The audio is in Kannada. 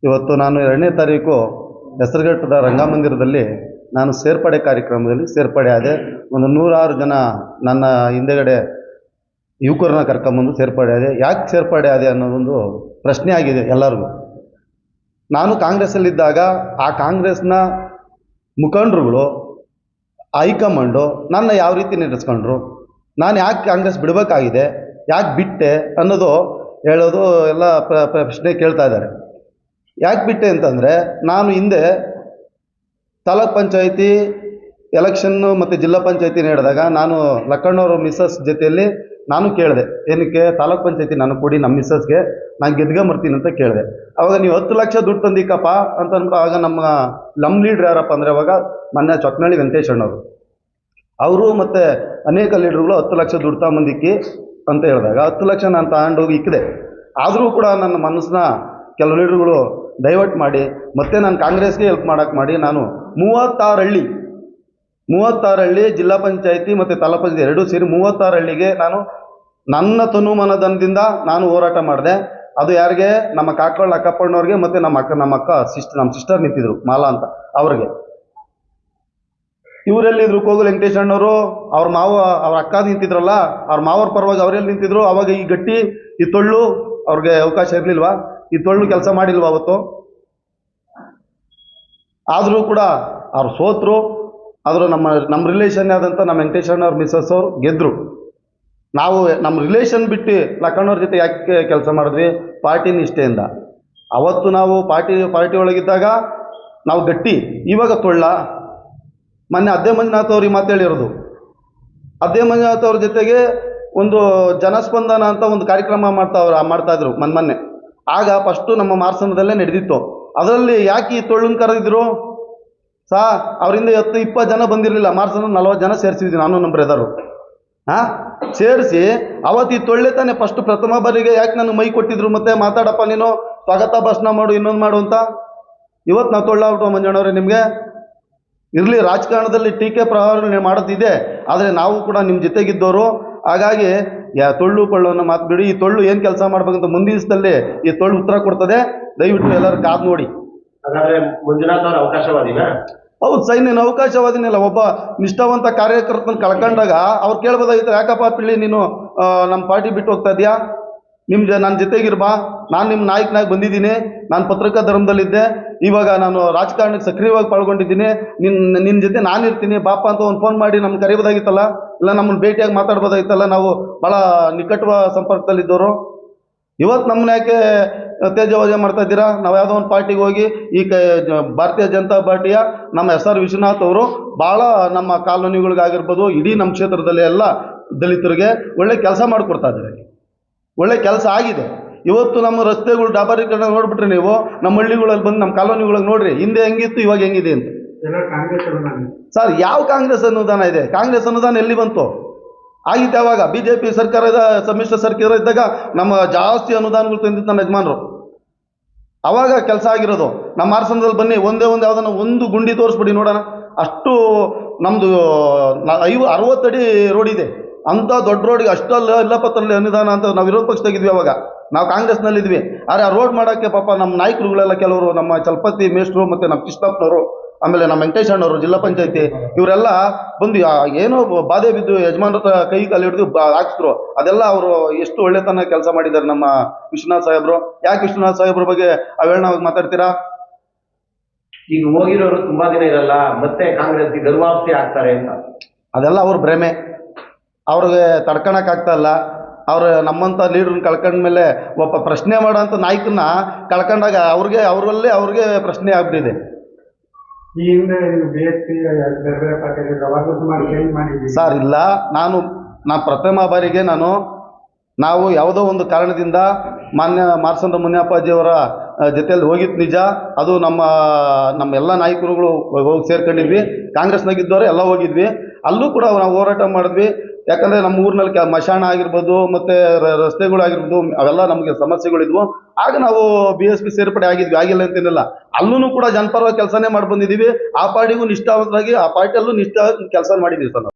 ಇವತ್ತು ನಾನು 2ನೇ ತಾರೀಕು ಹೆಸರುಘಟ್ಟದ ರಂಗಮಂದಿರದಲ್ಲಿ ನಾನು ಸೇರ್ಪಡೆ ಕಾರ್ಯಕ್ರಮದಲ್ಲಿ ಸೇರ್ಪಡೆ ಆದೆ. ಒಂದು 106 ಜನ ನನ್ನ ಹಿಂದೆಗಡೆ ಯುವಕರನ್ನ ಕರ್ಕೊಂಬಂದು ಸೇರ್ಪಡೆ ಆದೆ. ಯಾಕೆ ಸೇರ್ಪಡೆ ಆದೆ ಅನ್ನೋದೊಂದು ಪ್ರಶ್ನೆ ಆಗಿದೆ ಎಲ್ಲರಿಗೂ. ನಾನು ಕಾಂಗ್ರೆಸ್ಸಲ್ಲಿದ್ದಾಗ ಆ ಕಾಂಗ್ರೆಸ್ನ ಮುಖಂಡರುಗಳು, ಹೈಕಮಾಂಡು ನನ್ನ ಯಾವ ರೀತಿ ನಡೆಸ್ಕೊಂಡ್ರು, ನಾನು ಯಾಕೆ ಕಾಂಗ್ರೆಸ್ ಬಿಡಬೇಕಾಗಿದೆ, ಯಾಕೆ ಬಿಟ್ಟೆ ಅನ್ನೋದು ಹೇಳೋದು ಎಲ್ಲ ಪ್ರಶ್ನೆ ಕೇಳ್ತಾ ಇದ್ದಾರೆ. ಯಾಕೆ ಬಿಟ್ಟೆ ಅಂತಂದರೆ, ನಾನು ಹಿಂದೆ ತಾಲೂಕ್ ಪಂಚಾಯಿತಿ ಎಲೆಕ್ಷನ್ನು ಮತ್ತು ಜಿಲ್ಲಾ ಪಂಚಾಯಿತಿ ನಡೆದಾಗ ನಾನು ಲಕ್ಕಣ್ಣವ್ರ ಮಿಸ್ಸಸ್ ಜೊತೆಯಲ್ಲಿ ನಾನು ಕೇಳಿದೆ, ಏನಕ್ಕೆ ತಾಲೂಕ್ ಪಂಚಾಯಿತಿ ನಾನು ಕೊಡಿ ನಮ್ಮ ಮಿಸ್ಸಸ್ಗೆ, ನಾನು ಗೆದ್ಕೊಂಬರ್ತೀನಿ ಅಂತ ಕೇಳಿದೆ. ಆವಾಗ ನೀವು 10 ಲಕ್ಷ ದುಡ್ಡು ತಂದಿಕ್ಕಪ್ಪ ಅಂತ ಅಂದ್ಬಿಟ್ಟು ಆಗ ನಮ್ಮ ಲೀಡ್ರ್ ಯಾರಪ್ಪ ಅಂದರೆ ಅವಾಗ ಮೊನ್ನೆ ಚೊಕ್ಕನಹಳ್ಳಿ ವೆಂಕಟೇಶ್ ಅಣ್ಣವರು ಅವರು ಮತ್ತು ಅನೇಕ ಲೀಡ್ರುಗಳು 10 ಲಕ್ಷ ದುಡ್ಡು ತಗೊಂಬಂದಿಕ್ಕಿ ಅಂತ ಹೇಳಿದಾಗ 10 ಲಕ್ಷ ನಾನು ತಗೊಂಡೋಗಿ ಇಕ್ಕಿದೆ. ಆದರೂ ಕೂಡ ನನ್ನ ಮನಸ್ಸನ್ನ ಕೆಲವು ಲೀಡ್ರುಗಳು ಡೈವರ್ಟ್ ಮಾಡಿ ಮತ್ತೆ ನಾನು ಕಾಂಗ್ರೆಸ್ಗೆ ಹೆಲ್ಪ್ ಮಾಡೋಕ್ಕೆ ಮಾಡಿ ನಾನು 36 ಹಳ್ಳಿ ಜಿಲ್ಲಾ ಪಂಚಾಯಿತಿ ಮತ್ತು ತಾಲೂಕು ಪಂಚಾಯಿತಿ ಎರಡೂ ಸೇರಿ 36 ಹಳ್ಳಿಗೆ ನಾನು ನನ್ನ ತನುಮನದಿಂದ ನಾನು ಹೋರಾಟ ಮಾಡಿದೆ. ಅದು ಯಾರಿಗೆ? ನಮ್ಮ ಕಾಕಳ್ಳ ಅಕ್ಕಪ್ಪಣ್ಣವ್ರಿಗೆ ಮತ್ತು ನಮ್ಮ ಸಿಸ್ಟರ್ ನಿಂತಿದ್ರು ಮಾಲಾ ಅಂತ, ಅವ್ರಿಗೆ. ಇವರೆಲ್ಲಿದ್ರು? ಕೋಗಲ್ ವೆಂಕಟೇಶ್ ಅಣ್ಣವರು ಅವ್ರ ಅಕ್ಕ ನಿಂತಿದ್ರಲ್ಲ, ಅವ್ರ ಮಾವರ ಪರವಾಗಿ ಅವರೆಲ್ಲಿ ನಿಂತಿದ್ರು? ಅವಾಗ ಈ ಗಟ್ಟಿ ಈ ತೊಳ್ಳು ಅವ್ರಿಗೆ ಅವಕಾಶ ಇರಲಿಲ್ವಾ? ಈ ತೊಳ್ಳು ಕೆಲಸ ಮಾಡಿಲ್ವ ಅವತ್ತು? ಆದರೂ ಕೂಡ ಅವ್ರು ಸೋತರು. ಆದರೂ ನಮ್ಮ ರಿಲೇಷನ್ ಆದಂಥ ನಮ್ಮ ವೆಂಕಟೇಶ್ ಅಣ್ಣವ್ರ ಮಿಸ್ಸಸ್ ಅವರು ಗೆದ್ದರು. ನಾವು ನಮ್ಮ ರಿಲೇಷನ್ ಬಿಟ್ಟು ಲಕ್ಕಣ್ಣವ್ರ ಜೊತೆ ಯಾಕೆ ಕೆಲಸ ಮಾಡಿದ್ವಿ? ಪಾರ್ಟಿ ನಿಷ್ಠೆಯಿಂದ. ಅವತ್ತು ನಾವು ಪಾರ್ಟಿ ಒಳಗಿದ್ದಾಗ ನಾವು ಗಟ್ಟಿ, ಇವಾಗ ತೊಳ್ಳ. ಮೊನ್ನೆ ಅದ್ದೇ ಮಂಜುನಾಥ್ ಅವ್ರಿಗೆ ಮಾತೇಳಿರೋದು. ಅದ್ದೇ ಮಂಜುನಾಥ್ ಅವ್ರ ಜೊತೆಗೆ ಒಂದು ಜನಸ್ಪಂದನ ಅಂತ ಒಂದು ಕಾರ್ಯಕ್ರಮ ಮಾಡ್ತಾಯಿದ್ರು ಮೊನ್ನೆ. ಆಗ ಫಸ್ಟು ನಮ್ಮ ಮಾರ್ಸನದಲ್ಲೇ ನಡೆದಿತ್ತು. ಅದರಲ್ಲಿ ಯಾಕೆ ಈ ತೊಳ್ಳನ್ನು ಕರೆದಿದ್ರು? ಅವರಿಂದ 10-20 ಜನ ಬಂದಿರಲಿಲ್ಲ. ಮಾರ್ಸನ 40 ಜನ ಸೇರಿಸಿದ್ವಿ ನಾನು ನಮ್ಮ ಬ್ರದರು. ಸೇರಿಸಿ ಅವತ್ತು ಈ ತೊಳ್ಳೆ ತಾನೇ ಫಸ್ಟ್ ಪ್ರಥಮ ಬಾರಿಗೆ ಯಾಕೆ ನನಗೆ ಮೈ ಕೊಟ್ಟಿದ್ರು, ಮತ್ತೆ ಮಾತಾಡಪ್ಪ ನೀನು, ಸ್ವಾಗತ ಭಾಷಣ ಮಾಡು, ಇನ್ನೊಂದು ಮಾಡು ಅಂತ. ಇವತ್ತು ನಾವು ತೊಳ್ಳಾಗ್ಬಿಟ್ಟು ಮಂಜಣ್ಣವ್ರೆ ನಿಮಗೆ ಇರಲಿ, ರಾಜಕಾರಣದಲ್ಲಿ ಟೀಕೆ ಪ್ರಹಾರ ಮಾಡೋದಿದೆ, ಆದರೆ ನಾವು ಕೂಡ ನಿಮ್ಮ ಜೊತೆಗಿದ್ದವರು. ಹಾಗಾಗಿ ತೊಳ್ಳು ಕೊಳ್ಳೋನ್ನ ಮಾತು ಬಿಡಿ. ಈ ತೊಳ್ಳು ಏನು ಕೆಲಸ ಮಾಡ್ಬೇಕಂತ ಮುಂದಿನ ದಿವಸದಲ್ಲಿ ಈ ತೊಳ್ಳು ಉತ್ತರ ಕೊಡ್ತದೆ. ದಯವಿಟ್ಟು ಎಲ್ಲರೂ ಕಾದು ನೋಡಿ. ಹಾಗಾದ್ರೆ ಮಂಜುನಾಥ್ ಅವ್ರ ಅವಕಾಶವಾದಿನ? ಹೌದು, ಸೈನ್ಯನ ಅವಕಾಶವಾದಿನಿಲ್ಲ. ಒಬ್ಬ ನಿಷ್ಠಾವಂತ ಕಾರ್ಯಕರ್ತನ ಕಳ್ಕೊಂಡಾಗ ಅವ್ರು ಕೇಳ್ಬೋದಾಗಿತ್ತು, ಯಾಕಪ್ಪ ಪಿಳ್ಳಿ ನೀನು ನಮ್ಮ ಪಾರ್ಟಿ ಬಿಟ್ಟು ಹೋಗ್ತಾ ಇದೆಯಾ, ನನ್ನ ಜೊತೆಗಿರ್ಬಾ, ನಾನು ನಿಮ್ಮ ನಾಯಕನಾಗಿ ಬಂದಿದ್ದೀನಿ, ನಾನು ಪತ್ರಿಕಾ ಧರ್ಮದಲ್ಲಿದ್ದೆ, ಇವಾಗ ನಾನು ರಾಜಕಾರಣಕ್ಕೆ ಸಕ್ರಿಯವಾಗಿ ಪಾಲ್ಗೊಂಡಿದ್ದೀನಿ, ನಿನ್ನ ಜೊತೆ ನಾನಿರ್ತೀನಿ ಬಾಪ ಅಂತ ಒಂದು ಫೋನ್ ಮಾಡಿ ನಮ್ಗೆ ಕರೆಯೋದಾಗಿತ್ತಲ್ಲ, ಇಲ್ಲ ನಮ್ಮನ್ನು ಭೇಟಿಯಾಗಿ ಮಾತಾಡ್ಬೋದಾಗಿತ್ತಲ್ಲ. ನಾವು ಭಾಳ ನಿಕಟ ಸಂಪರ್ಕದಲ್ಲಿದ್ದವರು. ಇವತ್ತು ನಮ್ಮನ್ನ ಯಾಕೆ ತೇಜೋವಧೆ ಮಾಡ್ತಾ ಇದ್ದೀರಾ? ನಾವು ಯಾವುದೋ ಒಂದು ಪಾರ್ಟಿಗೆ ಹೋಗಿ ಭಾರತೀಯ ಜನತಾ ಪಾರ್ಟಿಯ ನಮ್ಮ SR ವಿಶ್ವನಾಥ್ ಅವರು ಭಾಳ ನಮ್ಮ ಕಾಲೋನಿಗಳಿಗಾಗಿರ್ಬೋದು, ಇಡೀ ನಮ್ಮ ಕ್ಷೇತ್ರದಲ್ಲಿ ಎಲ್ಲ ದಲಿತರಿಗೆ ಒಳ್ಳೆ ಕೆಲಸ ಮಾಡಿಕೊಡ್ತಾ ಇದ್ದಾರೆ. ಒಳ್ಳೆ ಕೆಲಸ ಆಗಿದೆ. ಇವತ್ತು ನಮ್ಮ ರಸ್ತೆಗಳು ಡಾಬಾರೀಕರಣ ನೋಡ್ಬಿಟ್ರೆ ನೀವು ನಮ್ಮ ಹಳ್ಳಿಗಳಲ್ಲಿ ಬಂದು ನಮ್ಮ ಕಾಲೋನಿಗಳಿಗೆ ನೋಡ್ರಿ, ಹಿಂದೆ ಹೆಂಗಿತ್ತು ಇವಾಗ ಹೆಂಗಿದೆ ಅಂತ. ಸರ್, ಯಾವ ಕಾಂಗ್ರೆಸ್ ಅನುದಾನ ಇದೆ? ಕಾಂಗ್ರೆಸ್ ಅನುದಾನ ಎಲ್ಲಿ ಬಂತು? ಆಗಿತ್ತು ಯಾವಾಗ? BJP ಸರ್ಕಾರದ ಸಮ್ಮಿಶ್ರ ಸರ್ಕಾರ ಇದ್ದಾಗ ನಮ್ಮ ಜಾಸ್ತಿ ಅನುದಾನಗಳು ತಂದಿತ್ತು ನಮ್ಮ ಯಜಮಾನರು. ಅವಾಗ ಕೆಲಸ ಆಗಿರೋದು. ನಮ್ಮ ಹಾಸನದಲ್ಲಿ ಬನ್ನಿ, ಒಂದೇ ಯಾವುದನ್ನ ಒಂದು ಗುಂಡಿ ತೋರಿಸ್ಬಿಡಿ ನೋಡೋಣ. ಅಷ್ಟು ನಮ್ಮದು 60 ಅಡಿ ರೋಡ್ ಇದೆ. ಅಂಥ ದೊಡ್ಡ ರೋಡಿಗೆ ಅಷ್ಟಲ್ಲ ಇಲ್ಲಪ್ಪತ್ತಲ್ಲಿ ಅನುದಾನ ಅಂತ ನಾವು ವಿರೋಧ ಪಕ್ಷದಾಗಿದ್ವಿ. ಅವಾಗ ನಾವು ಕಾಂಗ್ರೆಸ್ನಲ್ಲಿದ್ವಿ. ಆದರೆ ಆ ರೋಡ್ ಮಾಡೋಕ್ಕೆ ಪಾಪ ನಮ್ಮ ನಾಯಕರುಗಳೆಲ್ಲ ಕೆಲವರು, ನಮ್ಮ ಚಲಪತಿ ಮೇಷ್ಟ್ರು ಮತ್ತು ನಮ್ಮ ಕೃಷ್ಣಪ್ಪನವರು, ಆಮೇಲೆ ನಮ್ಮ ವೆಂಕಟೇಶ್ ಅಣ್ಣವರು ಜಿಲ್ಲಾ ಪಂಚಾಯತಿ, ಇವರೆಲ್ಲ ಬಂದು ಏನೋ ಬಾಧೆ ಬಿದ್ದು ಯಜಮಾನ್ರ ಕೈ ಕಾಲು ಹಿಡಿದು ಹಾಕಿದ್ರು. ಅದೆಲ್ಲ ಅವರು ಎಷ್ಟು ಒಳ್ಳೆತನ ಕೆಲಸ ಮಾಡಿದ್ದಾರೆ ನಮ್ಮ ವಿಶ್ವನಾಥ್ ಸಾಹೇಬರು. ಯಾಕೆ ವಿಶ್ವನಾಥ್ ಸಾಹೇಬ್ರ ಬಗ್ಗೆ ಅವೇಳನ ಮಾತಾಡ್ತೀರಾ? ಈಗ ಹೋಗಿರೋರು ತುಂಬಾ ದಿನ ಇರಲ್ಲ, ಮತ್ತೆ ಕಾಂಗ್ರೆಸ್ಗೆ ಗರ್ವಾಪ್ತಿ ಆಗ್ತಾರೆ ಅಂತ. ಅದೆಲ್ಲ ಅವ್ರ ಭ್ರಮೆ. ಅವ್ರಿಗೆ ತಡ್ಕೊಳಕ್ಕಾಗ್ತಾ ಇಲ್ಲ. ಅವ್ರು ನಮ್ಮಂಥ ಲೀಡ್ರನ್ನ ಕಳ್ಕೊಂಡ್ಮೇಲೆ ಒಬ್ಬ ಪ್ರಶ್ನೆ ಮಾಡೋಂಥ ನಾಯಕನ್ನ ಕಳ್ಕೊಂಡಾಗ ಅವ್ರಿಗೆ ಪ್ರಶ್ನೆ ಆಗ್ಬಿಟ್ಟಿದೆ. ಸರ್, ಇಲ್ಲ, ನಾನು ಪ್ರಥಮ ಬಾರಿಗೆ ನಾವು ಯಾವುದೋ ಒಂದು ಕಾರಣದಿಂದ ಮಾನ್ಯ ಮಾರ್ಸಂದ್ರ ಮುನಿಯಪ್ಪಾಜಿಯವರ ಜೊತೆಯಲ್ಲಿ ಹೋಗಿದ್ದು ನಿಜ. ಅದು ನಮ್ಮ ಎಲ್ಲ ನಾಯಕರುಗಳು ಹೋಗಿ ಸೇರ್ಕೊಂಡಿದ್ವಿ. ಕಾಂಗ್ರೆಸ್ನಾಗಿದ್ದವರು ಎಲ್ಲ ಹೋಗಿದ್ವಿ. ಅಲ್ಲೂ ಕೂಡ ನಾವು ಹೋರಾಟ ಮಾಡಿದ್ವಿ. ಯಾಕಂದರೆ ನಮ್ಮ ಊರಿನಲ್ಲಿ ಮಶಾಣ ಆಗಿರ್ಬೋದು, ಮತ್ತು ರಸ್ತೆಗಳಾಗಿರ್ಬೋದು, ಅವೆಲ್ಲ ನಮಗೆ ಸಮಸ್ಯೆಗಳಿದ್ವು. ಆಗ ನಾವು BSP ಸೇರ್ಪಡೆ ಆಗಿಲ್ಲ ಅಂತೇನಿಲ್ಲ. ಅಲ್ಲೂ ಕೂಡ ಜನಪರವಾಗಿ ಕೆಲಸನೇ ಮಾಡಿ ಬಂದಿದ್ದೀವಿ. ಆ ಪಾರ್ಟಿಗೂ ನಿಷ್ಠಾವಂತರಾಗಿ ಆ ಪಾರ್ಟಿಯಲ್ಲೂ ಕೆಲಸ ಮಾಡಿದ್ದೀವಿ ಸರ್ ನಾವು.